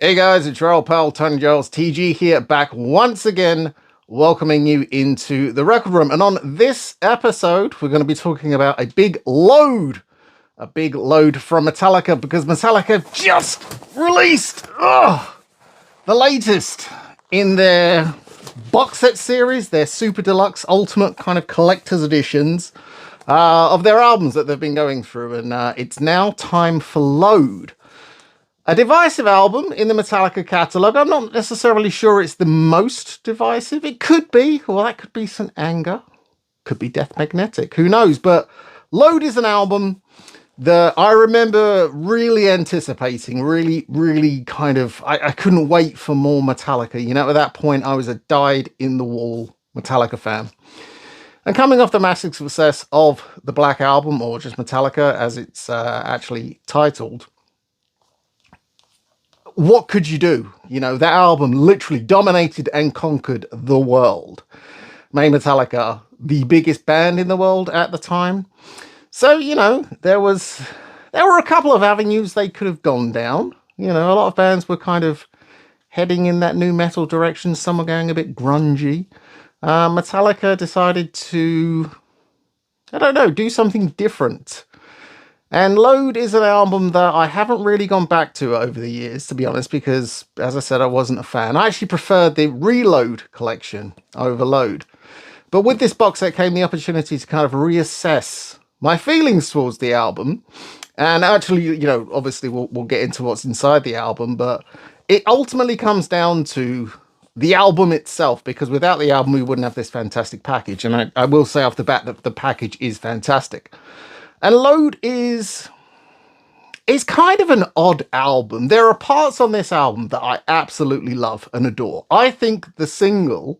Hey guys, it's your old pal Tony Giles, TG here, back once again, welcoming you into the record room. And on this episode, we're going to be talking about a big load from Metallica, because Metallica just released the latest in their box set series, their super deluxe ultimate kind of collector's editions of their albums that they've been going through. And it's now time for Load. A divisive album in the Metallica catalogue. I'm not necessarily sure it's the most divisive. It could be. Well, that could be some anger. Could be Death Magnetic. Who knows? But Load is an album that I remember really anticipating. Really kind of... I couldn't wait for more Metallica. You know, at that point, I was a dyed-in-the-wall Metallica fan. And coming off the massive success of the Black Album, or just Metallica as it's actually titled, what could you do? You know, that album literally dominated and conquered the world. Made Metallica the biggest band in the world at the time. So, you know, there were a couple of avenues they could have gone down. You know, a lot of bands were kind of heading in that new metal direction. Some were going a bit grungy. Metallica decided to, I don't know, do something different. And Load is an album that I haven't really gone back to over the years, to be honest, because, as I said, I wasn't a fan. I actually preferred the Reload collection over Load. But with this box set came the opportunity to kind of reassess my feelings towards the album. And actually, you know, obviously we'll get into what's inside the album, but it ultimately comes down to the album itself, because without the album, we wouldn't have this fantastic package. And I will say off the bat that the package is fantastic. And Load is kind of an odd album. There are parts on this album that I absolutely love and adore. I think the single,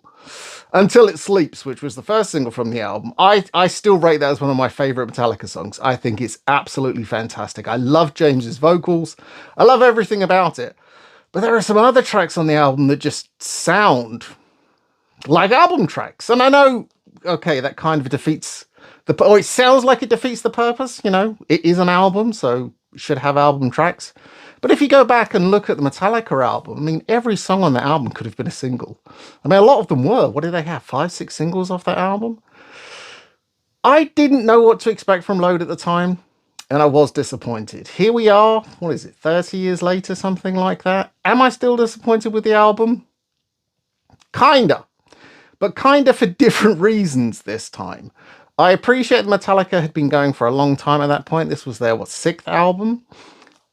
Until It Sleeps, which was the first single from the album, I still rate that as one of my favourite Metallica songs. I think it's absolutely fantastic. I love James's vocals. I love everything about it. But there are some other tracks on the album that just sound like album tracks. And I know, okay, that kind of defeats... it sounds like it defeats the purpose, you know. It is an album, so it should have album tracks. But if you go back and look at the Metallica album, I mean, every song on that album could have been a single. I mean, a lot of them were. What did they have? 5, 6 singles off that album? I didn't know what to expect from Load at the time, and I was disappointed. Here we are, what is it, 30 years later, something like that? Am I still disappointed with the album? Kinda. But kinda for different reasons this time. I appreciate that Metallica had been going for a long time at that point. This was their, 6th album?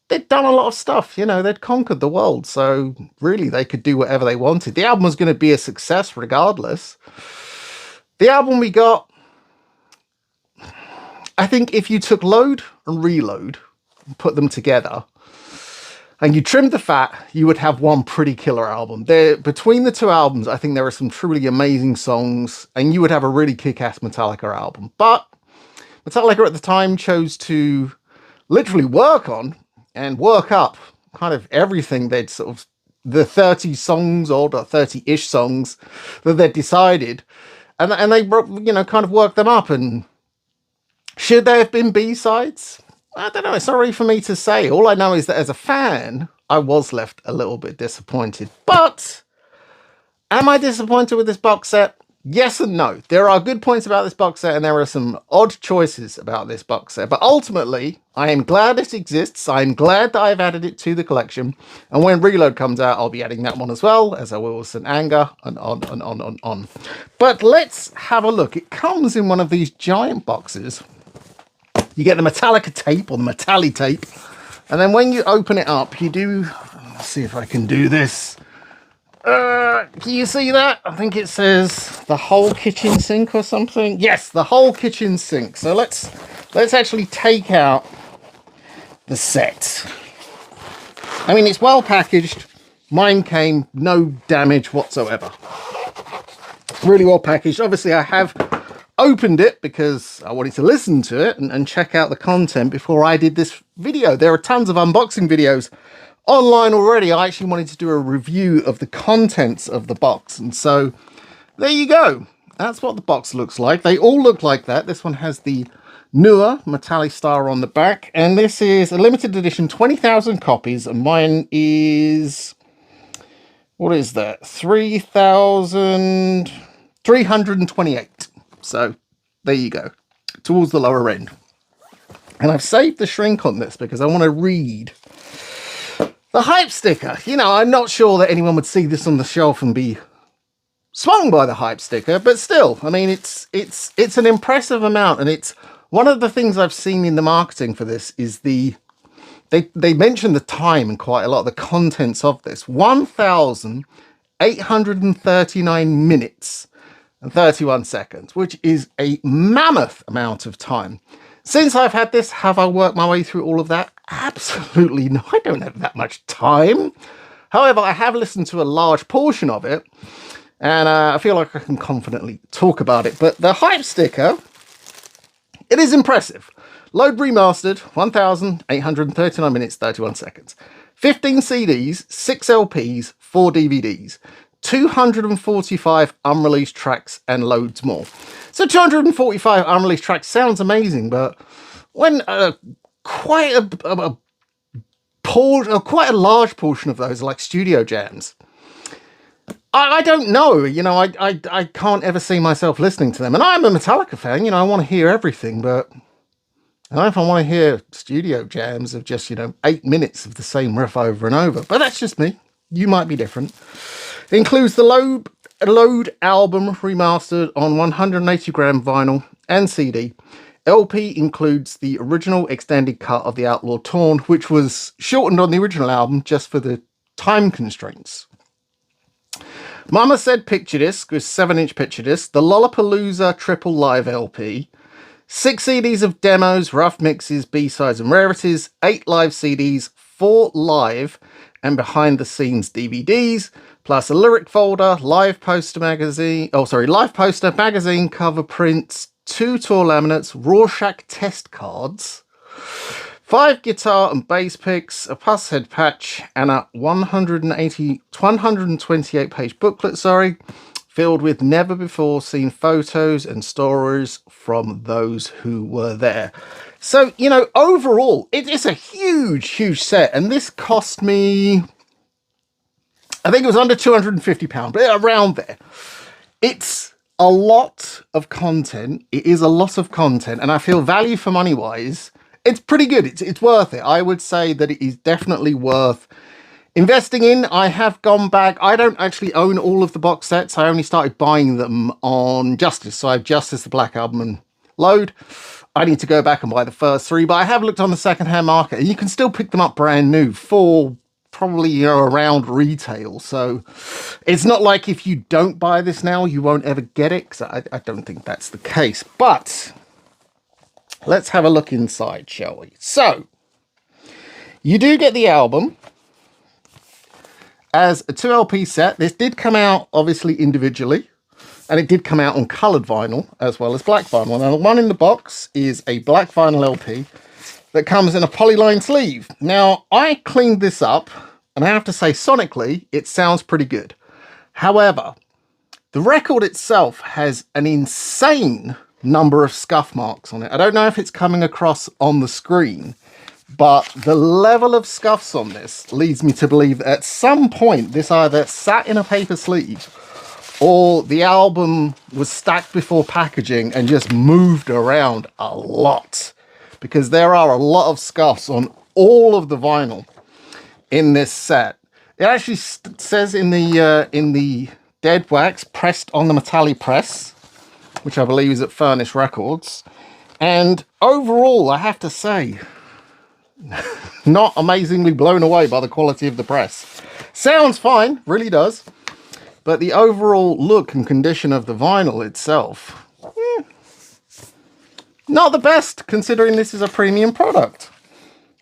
They'd done a lot of stuff, you know, they'd conquered the world, so really they could do whatever they wanted. The album was going to be a success regardless. The album we got, I think if you took Load and Reload and put them together, and you trimmed the fat, you would have one pretty killer album. Between the two albums, I think there are some truly amazing songs, and you would have a really kick-ass Metallica album. But Metallica at the time chose to literally work on and work up kind of everything they'd sort of, the 30 songs or the 30-ish songs that they'd decided, and they, you know, kind of worked them up. And should there have been B-sides? I don't know, it's not really for me to say. All I know is that as a fan, I was left a little bit disappointed. But am I disappointed with this box set? Yes and no. There are good points about this box set, and there are some odd choices about this box set. But ultimately, I am glad it exists. I'm glad that I've added it to the collection. And when Reload comes out, I'll be adding that one as well, as I will with St. Anger, and on. But let's have a look. It comes in one of these giant boxes. You get the Metallica tape, or the Metalli tape, and then when you open it up, you do... Let's see if I can do this. Can you see that? I think it says the whole kitchen sink or something. Yes, the whole kitchen sink. So let's actually take out the set. I mean, it's well packaged. Mine came no damage whatsoever. Really well packaged. Obviously, I have opened it because I wanted to listen to it and check out the content before I did this video. There are tons of unboxing videos online already. I actually wanted to do a review of the contents of the box, and so there you go. That's what the box looks like. They all look like that. This one has the newer metallic star on the back, and this is a limited edition, 20,000 copies, and mine is, what is that, 3,328. So there you go, towards the lower end. And I've saved the shrink on this because I want to read the hype sticker. You know, I'm not sure that anyone would see this on the shelf and be swung by the hype sticker, but still, I mean, it's an impressive amount, and it's one of the things I've seen in the marketing for this is they mention the time quite a lot, the contents of this. 1,839 minutes and 31 seconds, which is a mammoth amount of time. Since I've had this, have I worked my way through all of that? Absolutely not. I don't have that much time. However, I have listened to a large portion of it, and I feel like I can confidently talk about it. But the hype sticker, it is impressive. Load remastered, 1,839 minutes, 31 seconds. 15 CDs, 6 LPs, 4 DVDs, 245 unreleased tracks, and loads more. So 245 unreleased tracks sounds amazing, but when quite a large portion of those are like studio jams, I don't know. You know, I can't ever see myself listening to them. And I'm a Metallica fan. You know, I want to hear everything, but I don't know if I want to hear studio jams of just, 8 minutes of the same riff over and over. But that's just me. You might be different. It includes the Load album remastered on 180 gram vinyl and CD. LP includes the original extended cut of The Outlaw Torn, which was shortened on the original album just for the time constraints. Mama Said picture disc with 7-inch picture disc, the Lollapalooza triple live LP, 6 CDs of demos, rough mixes, B-sides and rarities, 8 live CDs, 4 live and behind the scenes DVDs, plus a lyric folder, live poster, magazine cover prints, 2 tour laminates, Rorschach test cards, 5 guitar and bass picks, a pus head patch, and a 128 page booklet, filled with never before seen photos and stories from those who were there. So, overall, it is a huge set, and this cost me, I think it was under £250, but around there. It's a lot of content. It is a lot of content, and I feel value for money wise, it's pretty good. It's worth it. I would say that it is definitely worth investing in. I have gone back. I don't actually own all of the box sets. I only started buying them on Justice. So I have Justice, the Black Album, and Load. I need to go back and buy the first 3, but I have looked on the secondhand market, and you can still pick them up brand new for probably around retail. So it's not like if you don't buy this now, you won't ever get it, because I don't think that's the case. But let's have a look inside, shall we? So you do get the album as a 2 LP set. This did come out obviously individually, and it did come out on coloured vinyl as well as black vinyl. Now the one in the box is a black vinyl LP that comes in a polyline sleeve. Now I cleaned this up, and I have to say sonically it sounds pretty good. However, the record itself has an insane number of scuff marks on it. I don't know if it's coming across on the screen, but the level of scuffs on this leads me to believe that at some point this either sat in a paper sleeve or the album was stacked before packaging and just moved around a lot, because there are a lot of scuffs on all of the vinyl in this set. It actually says in the dead wax, pressed on the Metallica press, which I believe is at Furnish Records. And overall, I have to say, not amazingly blown away by the quality of the press. Sounds fine, really does. But the overall look and condition of the vinyl itself, not the best, considering this is a premium product.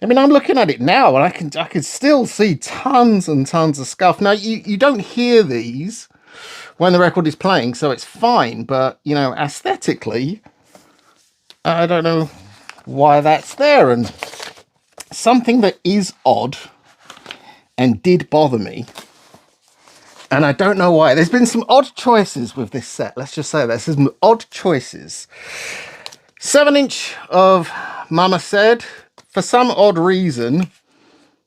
I mean, I'm looking at it now, and I can still see tons and tons of scuff. Now, you don't hear these when the record is playing, so it's fine. But, aesthetically, I don't know why that's there. And something that is odd and did bother me, and I don't know why. There's been some odd choices with this set. Let's just say there's some odd choices. 7-inch of Mama Said. For some odd reason,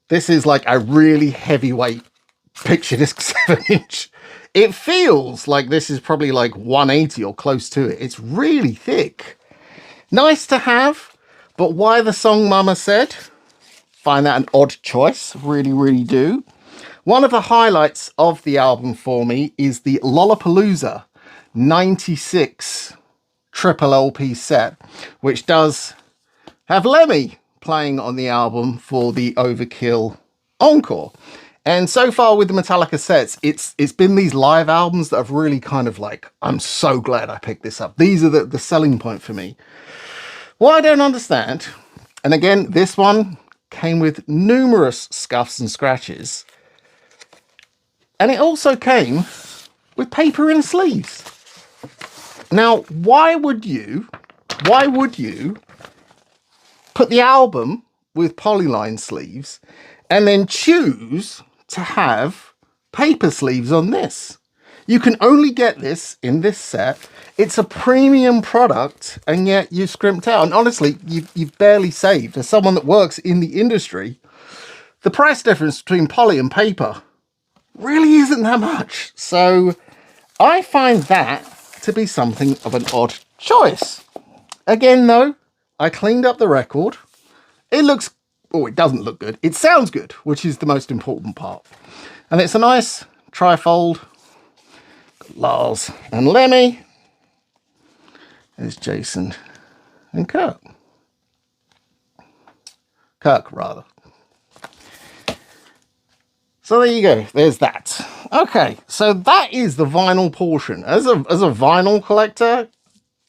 this is like a really heavyweight picture disc 7-inch. It feels like this is probably like 180 or close to it. It's really thick. Nice to have, but why the song Mama Said? Find that an odd choice. Really, really do. One of the highlights of the album for me is the Lollapalooza 96 triple LP set, which does have Lemmy playing on the album for the Overkill Encore. And so far with the Metallica sets, it's been these live albums that have really kind of like, I'm so glad I picked this up. These are the selling point for me. What I don't understand, and again, this one came with numerous scuffs and scratches, and it also came with paper in sleeves. Now, why would you put the album with polyline sleeves and then choose to have paper sleeves on this? You can only get this in this set. It's a premium product, and yet you've scrimped out. And honestly, you've barely saved. As someone that works in the industry, the price difference between poly and paper really isn't that much. So I find that to be something of an odd choice. Again, though, I cleaned up the record. It looks, oh, it doesn't look good. It sounds good, which is the most important part. And it's a nice trifold. Lars and Lemmy. There's Jason and Kirk. Kirk, rather. So there you go. There's that. Okay, so that is the vinyl portion. As a vinyl collector,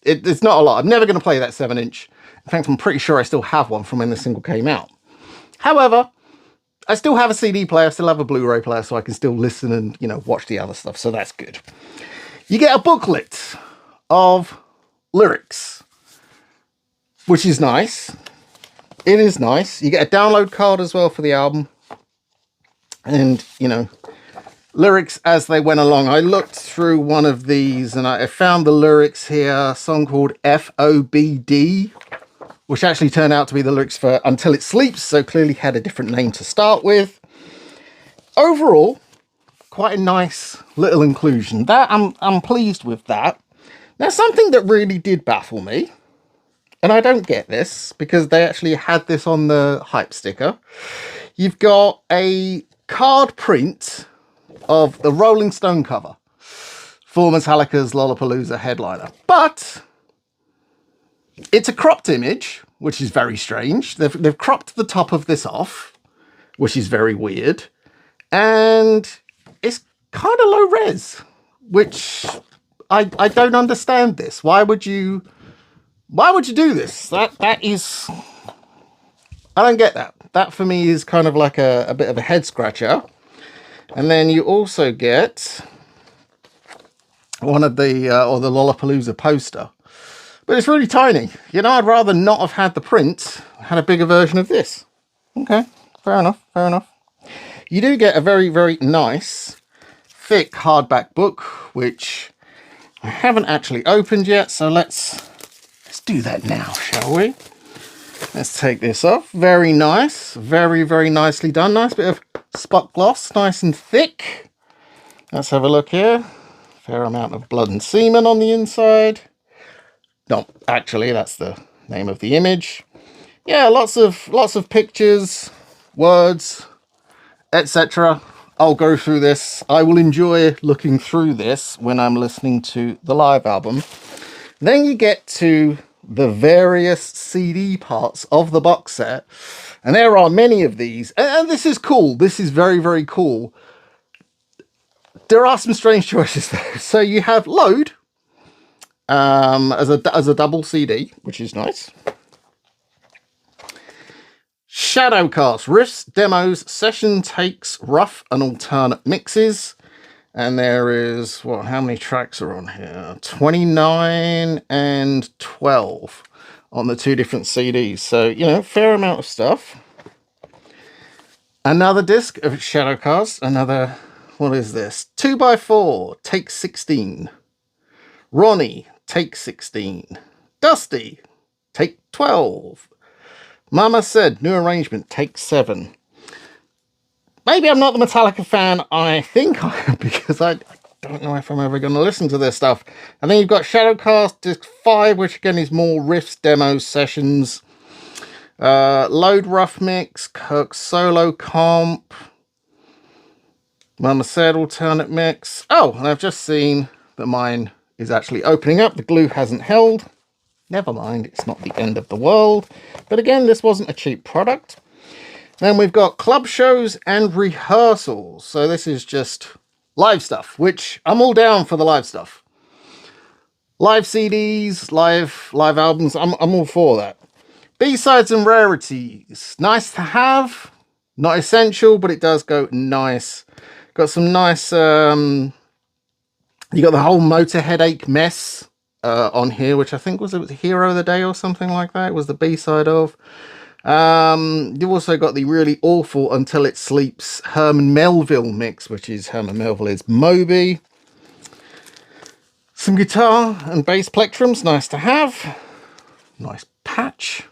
it's not a lot. I'm never going to play that 7-inch. In fact, I'm pretty sure I still have one from when the single came out. However, I still have a CD player, I still have a Blu-ray player, so I can still listen and, you know, watch the other stuff. So that's good. You get a booklet of lyrics, which is nice. It is nice. You get a download card as well for the album. And, you know, lyrics as they went along. I looked through one of these and I found the lyrics here, a song called FOBD, which actually turned out to be the lyrics for Until It Sleeps, so clearly had a different name to start with. Overall, quite a nice little inclusion. That I'm pleased with that. Now, something that really did baffle me, and I don't get this because they actually had this on the hype sticker. You've got a card print of the Rolling Stone cover for Metallica's Lollapalooza headliner, but it's a cropped image, which is very strange. They've cropped the top of this off, which is very weird, and it's kind of low res, which I don't understand this. Why would you do this? That is, I don't get that. That for me is kind of like a bit of a head scratcher. And then you also get one of the or the Lollapalooza poster, but it's really tiny. You know, I'd rather not have had the print, had a bigger version of this. Okay, fair enough, fair enough. You do get a very, very nice, thick hardback book, which I haven't actually opened yet. So let's do that now, shall we? Let's take this off. Very nice, very, very nicely done. Nice bit of spot gloss, nice and thick. Let's have a look here. Fair amount of blood and semen on the inside. No, actually, that's the name of the image. Yeah, lots of pictures, words, etc. I'll go through this. I will enjoy looking through this when I'm listening to the live album. Then you get to the various CD parts of the box set. And there are many of these. And this is cool. This is very, very cool. There are some strange choices though. So you have Load as a double CD, which is nice. Shadowcast, riffs, demos, session takes, rough and alternate mixes. And there is, what, how many tracks are on here? 29 and 12 on the two different CDs. So, you know, fair amount of stuff. Another disc of Shadowcast, another, what is this? 2x4, take 16. Ronnie, take 16. Dusty, take 12. Mama Said, new arrangement, take 7. Maybe I'm not the Metallica fan I think I am, because I don't know if I'm ever going to listen to this stuff. And then you've got Shadowcast Disc 5, which again is more riffs, demos, sessions. Load Rough Mix, Kirk Solo Comp, Mama Said alternate mix. Oh, and I've just seen that mine is actually opening up. The glue hasn't held. Never mind, it's not the end of the world. But again, this wasn't a cheap product. Then we've got club shows and rehearsals. So this is just live stuff, which I'm all down for the live stuff. Live CDs, live albums, I'm all for that. B-sides and rarities. Nice to have. Not essential, but it does go nice. Got some nice... you got the whole Motor Headache mess on here, which I think was Hero of the Day or something like that. It was the B-side of. You've also got the really awful Until It Sleeps Herman Melville mix, which is Herman Melville is Moby. Some guitar and bass plectrums. Nice to have. Nice patch.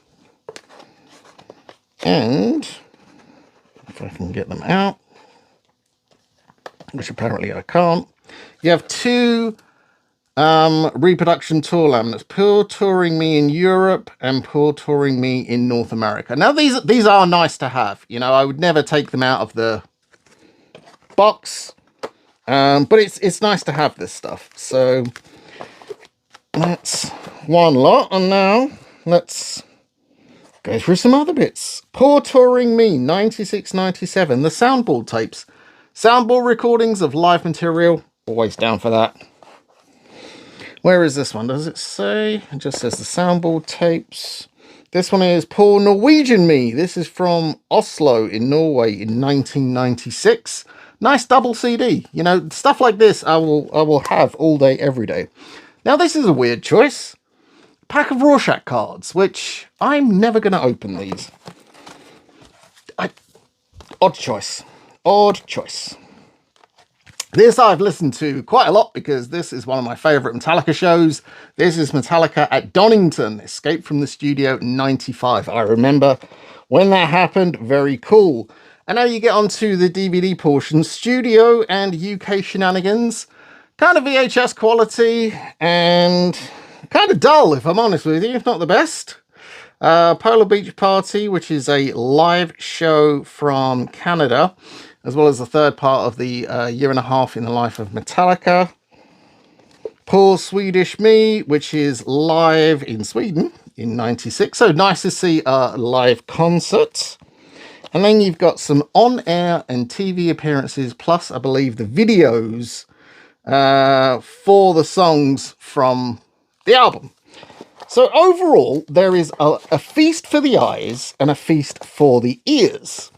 And if I can get them out, which apparently I can't, you have 2 reproduction tour laminates, Pure Touring Me in Europe and Pure Touring Me in North America. Now these are nice to have. You know, I would never take them out of the box, but it's nice to have this stuff. So that's one lot, and now let's go through some other bits. Pure Touring Me 96-97, the soundboard tapes. Soundboard recordings of live material, always down for that. Where is this one? Does it say? It just says the soundboard tapes. This one is Poor Norwegian Me. This is from Oslo in Norway in 1996. Nice double CD. You know, stuff like this I will have all day, every day. Now this is a weird choice. Pack of Rorschach cards, which I'm never going to open these. Odd choice. Odd choice. This I've listened to quite a lot because this is one of my favourite Metallica shows. This is Metallica at Donington, Escape from the Studio 95. I remember when that happened. Very cool. And now you get onto the DVD portion. Studio and UK shenanigans. Kind of VHS quality and kind of dull, if I'm honest with you, if not the best. Polar Beach Party, which is a live show from Canada, as well as the third part of the year and a half in the life of Metallica. Poor Swedish Me, which is live in Sweden in 96. So nice to see a live concert. And then you've got some on-air and TV appearances, plus I believe the videos for the songs from the album. So overall, there is a feast for the eyes and a feast for the ears.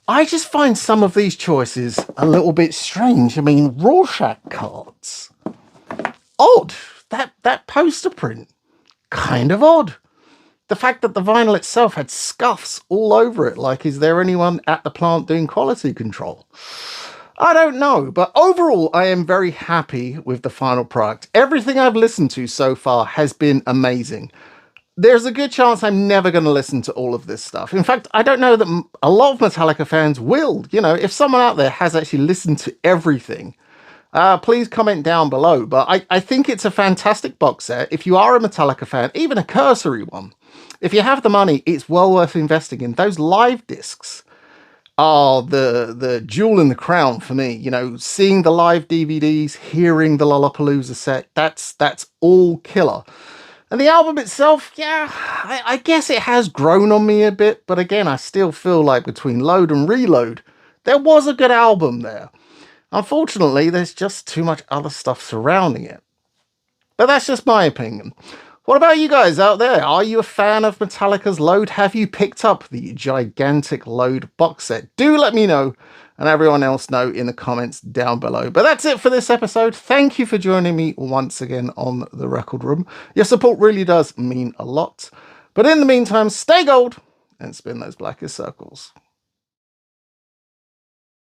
I just find some of these choices a little bit strange. I mean, Rorschach cards. Odd. That poster print. Kind of odd. The fact that the vinyl itself had scuffs all over it. Like, is there anyone at the plant doing quality control? I don't know, but overall, I am very happy with the final product. Everything I've listened to so far has been amazing. There's a good chance I'm never going to listen to all of this stuff. In fact, I don't know that a lot of Metallica fans will. You know, if someone out there has actually listened to everything, please comment down below. But I think it's a fantastic box set. If you are a Metallica fan, even a cursory one, if you have the money, it's well worth investing in. Those live discs are the jewel in the crown for me. You know, seeing the live DVDs, hearing the Lollapalooza set, that's all killer. And the album itself, yeah, I guess it has grown on me a bit, but again, I still feel like between Load and Reload, there was a good album there. Unfortunately, there's just too much other stuff surrounding it. But that's just my opinion. What about you guys out there? Are you a fan of Metallica's Load? Have you picked up the gigantic Load box set? Do let me know, and everyone else know in the comments down below. But that's it for this episode. Thank you for joining me once again on The Record Room. Your support really does mean a lot. But in the meantime, stay gold and spin those blackest circles.